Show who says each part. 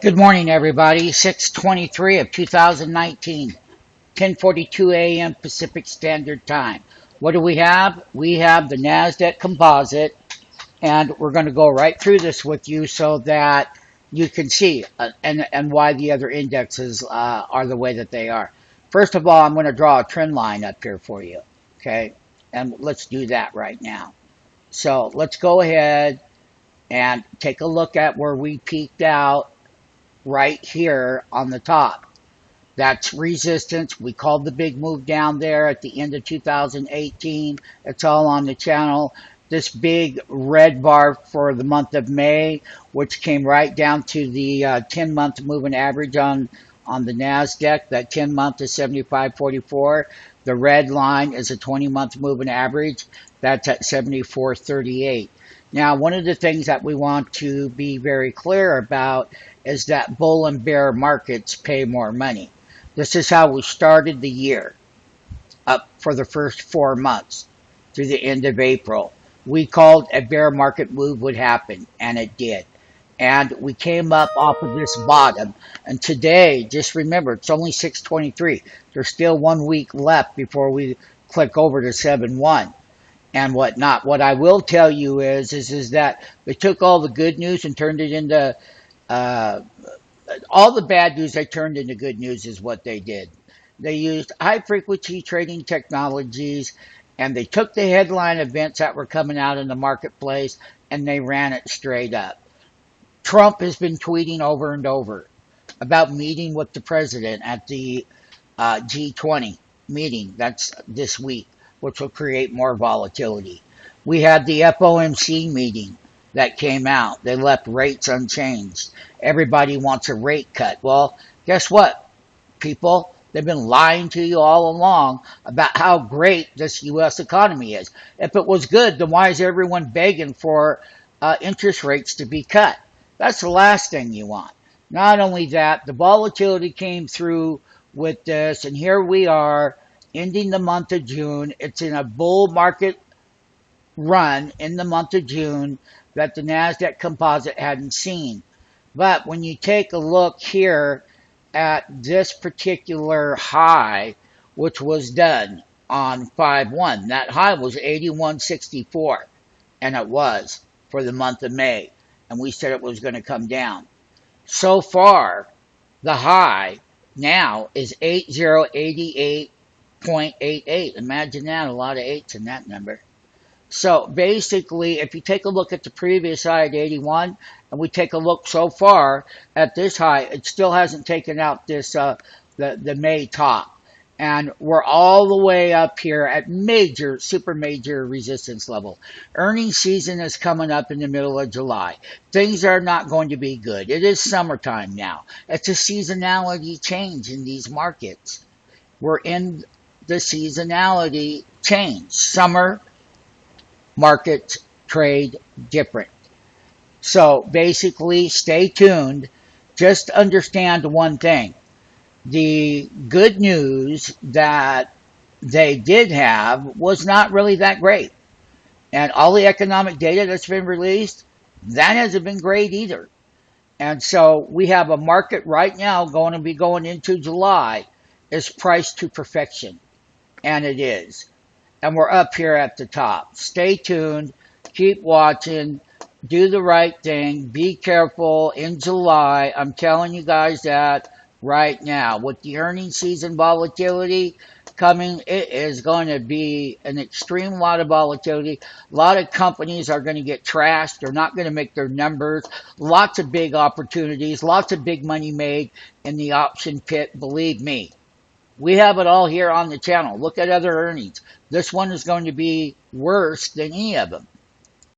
Speaker 1: Good morning, everybody. 6:23 of 2019, 10:42 a.m. Pacific Standard Time. What do we have? We have the NASDAQ Composite, and we're going to go right through this with you so that you can see and why the other indexes are the way that they are. First of all, I'm going to draw a trend line up here for you, okay? And let's do that right now. So let's go ahead and take a look at where we peaked out right here on the top. That's resistance. We called the big move down there at the end of 2018. It's all on the channel. This big red bar for the month of May, which came right down to the 10-month moving average on the NASDAQ. That 10-month is 75.44. The red line is a 20-month moving average. That's at 74.38. Now, one of the things that we want to be very clear about is that bull and bear markets pay more money. This is how we started the year up for the first 4 months through the end of April. We called a bear market move would happen, and it did. And we came up off of this bottom. And today, just remember, it's only 6:23. There's still 1 week left before we click over to 7-1 and whatnot. What I will tell you is that they took all the good news and turned it into all the bad news. They turned into good news is what they did. They used high frequency trading technologies, and they took the headline events that were coming out in the marketplace and they ran it straight up. Trump has been tweeting over and over about meeting with the president at the G20 meeting. That's this week, which will create more volatility. We had the FOMC meeting that came out. They left rates unchanged. Everybody wants a rate cut. Well, guess what, people? They've been lying to you all along about how great this U.S. economy is. If it was good, then why is everyone begging for interest rates to be cut? That's the last thing you want. Not only that, the volatility came through with this, and here we are ending the month of June. It's in a bull market run in the month of June that the NASDAQ Composite hadn't seen. But when you take a look here at this particular high, which was done on 5/1, that high was 81.64, and it was for the month of May, and we said it was going to come down. So far, the high now is 8088.88. Imagine that, a lot of eights in that number. So basically, if you take a look at the previous high at 81, and we take a look so far at this high, it still hasn't taken out this the May top. And we're all the way up here at major, super major resistance level. Earnings season is coming up in the middle of July. Things are not going to be good. It is summertime now. It's a seasonality change in these markets. We're in the seasonality change. Summer markets trade different. So basically, stay tuned. Just understand one thing. The good news that they did have was not really that great. And all the economic data that's been released, that hasn't been great either. And so we have a market right now going to be going into July is priced to perfection. And it is. And we're up here at the top. Stay tuned. Keep watching. Do the right thing. Be careful in July. I'm telling you guys that right now. With the earnings season volatility coming, it is going to be an extreme lot of volatility. A lot of companies are going to get trashed. They're not going to make their numbers. Lots of big opportunities. Lots of big money made in the option pit. Believe me. We have it all here on the channel. Look at other earnings. This one is going to be worse than any of them.